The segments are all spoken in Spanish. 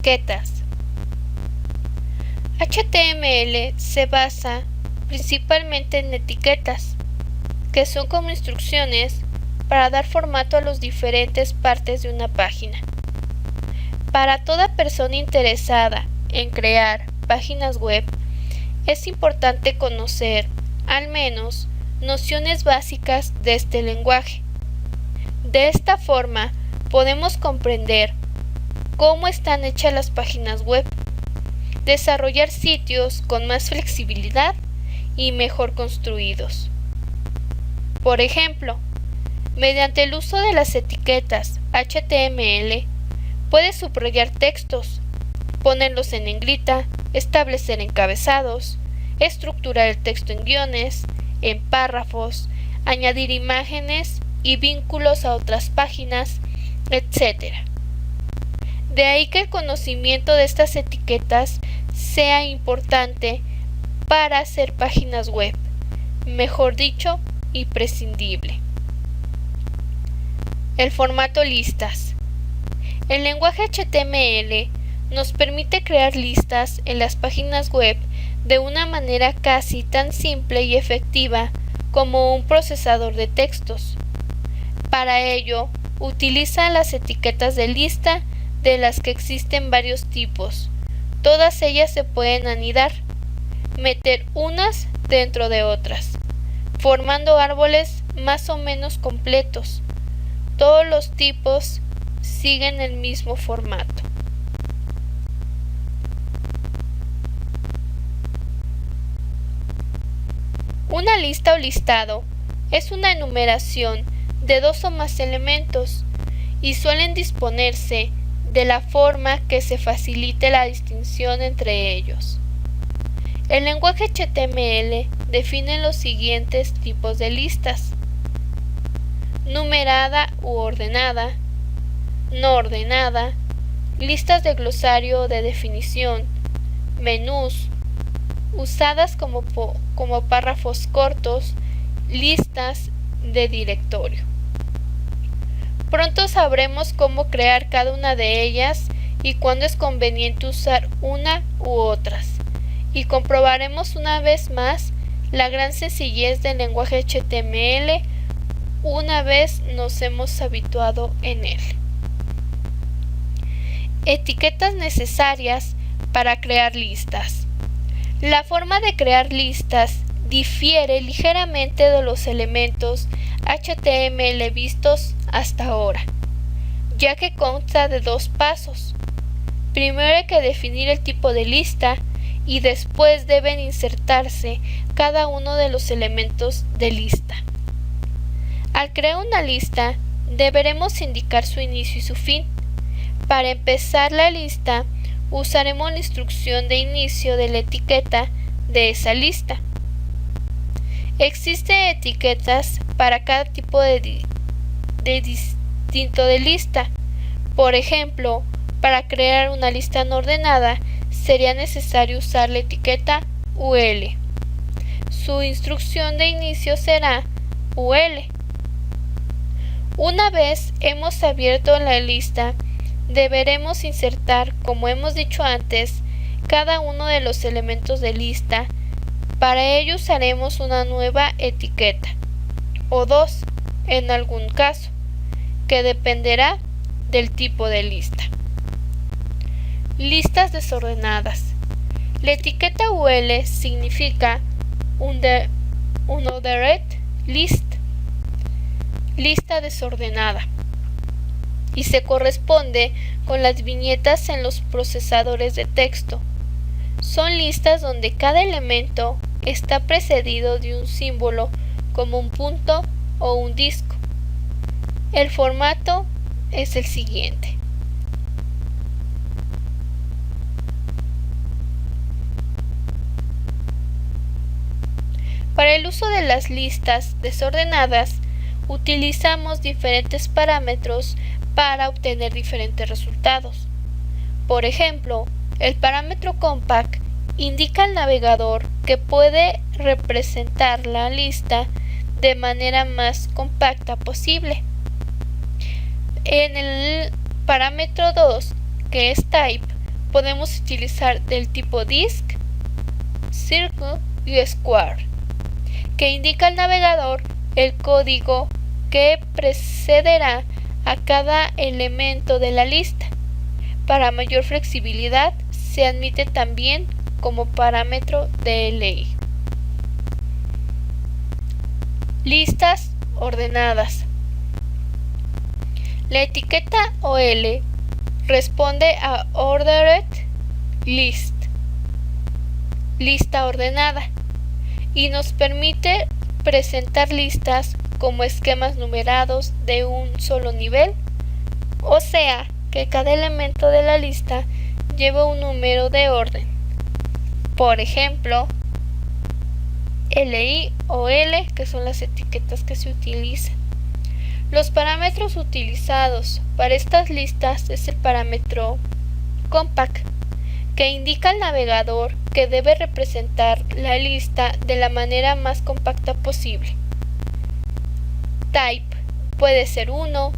Etiquetas. HTML se basa principalmente en etiquetas, que son como instrucciones para dar formato a las diferentes partes de una página. Para toda persona interesada en crear páginas web, es importante conocer, al menos, nociones básicas de este lenguaje. De esta forma, podemos comprender cómo están hechas las páginas web, desarrollar sitios con más flexibilidad y mejor construidos. Por ejemplo, mediante el uso de las etiquetas HTML, puedes subrayar textos, ponerlos en negrita, establecer encabezados, estructurar el texto en guiones, en párrafos, añadir imágenes y vínculos a otras páginas, etc. De ahí que el conocimiento de estas etiquetas sea importante para hacer páginas web, mejor dicho, imprescindible. El formato listas. El lenguaje HTML nos permite crear listas en las páginas web de una manera casi tan simple y efectiva como un procesador de textos. Para ello, utiliza las etiquetas de lista, de las que existen varios tipos. Todas ellas se pueden anidar, meter unas dentro de otras, formando árboles más o menos completos. Todos los tipos siguen el mismo formato. Una lista o listado es una enumeración de dos o más elementos y suelen disponerse de la forma que se facilite la distinción entre ellos. El lenguaje HTML define los siguientes tipos de listas: numerada u ordenada, no ordenada, listas de glosario o de definición, menús, usadas como párrafos cortos, listas de directorio. Pronto sabremos cómo crear cada una de ellas y cuándo es conveniente usar una u otras, y comprobaremos una vez más la gran sencillez del lenguaje HTML una vez nos hemos habituado en él. Etiquetas necesarias para crear listas. La forma de crear listas difiere ligeramente de los elementos HTML vistos hasta ahora, ya que consta de dos pasos. Primero hay que definir el tipo de lista y después deben insertarse cada uno de los elementos de lista. Al crear una lista, deberemos indicar su inicio y su fin. Para empezar la lista, usaremos la instrucción de inicio de la etiqueta de esa lista. Existen etiquetas para cada tipo de distinto de lista. Por ejemplo, para crear una lista no ordenada, sería necesario usar la etiqueta UL. Su instrucción de inicio será UL. Una vez hemos abierto la lista, deberemos insertar, como hemos dicho antes, cada uno de los elementos de lista. Para ello usaremos una nueva etiqueta, o dos, en algún caso, que dependerá del tipo de lista. Listas desordenadas. La etiqueta UL significa unordered list, lista desordenada, y se corresponde con las viñetas en los procesadores de texto. Son listas donde cada elemento está precedido de un símbolo como un punto o un disco. El formato es el siguiente. Para el uso de las listas desordenadas, utilizamos diferentes parámetros para obtener diferentes resultados. Por ejemplo, el parámetro compact indica al navegador que puede representar la lista de manera más compacta posible. En el parámetro 2, que es type, podemos utilizar del tipo disc, circle y square, que indica al navegador el código que precederá a cada elemento de la lista. Para mayor flexibilidad, se admite también como parámetro DLI. Listas ordenadas. La etiqueta OL responde a Ordered List, lista ordenada, y nos permite presentar listas como esquemas numerados de un solo nivel, o sea que cada elemento de la lista lleva un número de orden. Por ejemplo, LI o L, que son las etiquetas que se utilizan. Los parámetros utilizados para estas listas es el parámetro compact, que indica al navegador que debe representar la lista de la manera más compacta posible. Type puede ser 1,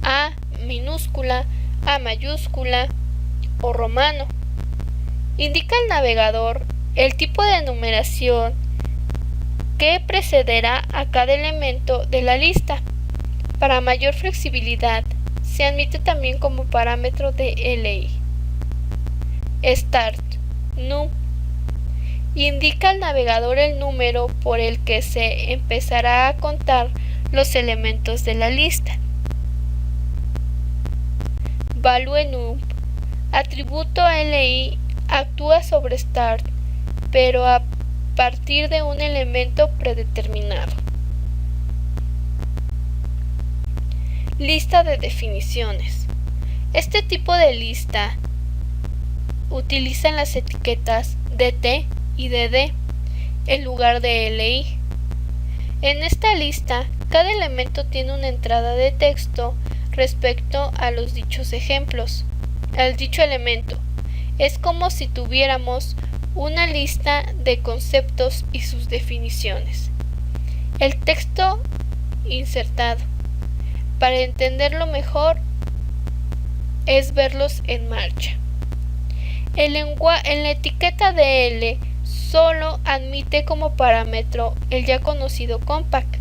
A minúscula, A mayúscula o romano. Indica al navegador el tipo de numeración que precederá a cada elemento de la lista. Para mayor flexibilidad, se admite también como parámetro de LI. Start num indica al navegador el número por el que se empezará a contar los elementos de la lista. Value num, atributo LI, actúa sobre start, pero a partir de un elemento predeterminado. Lista de definiciones. Este tipo de lista utiliza las etiquetas DT y DD en lugar de LI. En esta lista, cada elemento tiene una entrada de texto respecto a los dichos ejemplos. El dicho elemento es como si tuviéramos una lista de conceptos y sus definiciones. El texto insertado. Para entenderlo mejor es verlos en marcha. En la etiqueta DL solo admite como parámetro el ya conocido compact,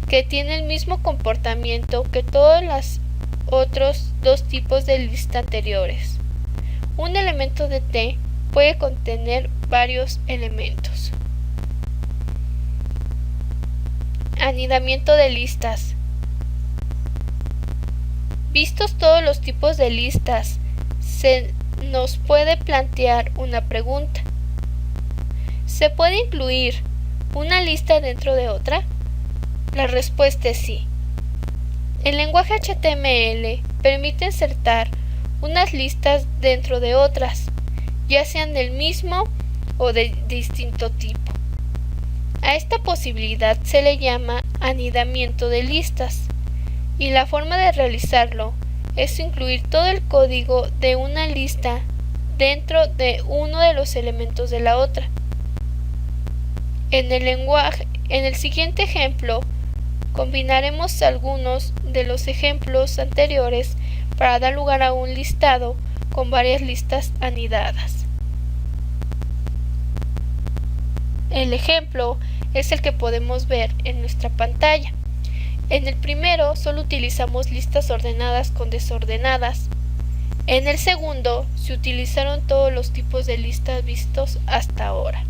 que tiene el mismo comportamiento que todos los otros dos tipos de lista anteriores. Un elemento de T puede contener varios elementos. Anidamiento de listas. Vistos todos los tipos de listas, se nos puede plantear una pregunta. ¿Se puede incluir una lista dentro de otra? La respuesta es sí. El lenguaje HTML permite insertar unas listas dentro de otras, ya sean del mismo o de distinto tipo. A esta posibilidad se le llama anidamiento de listas, y la forma de realizarlo es incluir todo el código de una lista dentro de uno de los elementos de la otra. En el siguiente ejemplo, combinaremos algunos de los ejemplos anteriores para dar lugar a un listado con varias listas anidadas. El ejemplo es el que podemos ver en nuestra pantalla. En el primero solo utilizamos listas ordenadas con desordenadas. En el segundo se utilizaron todos los tipos de listas vistos hasta ahora.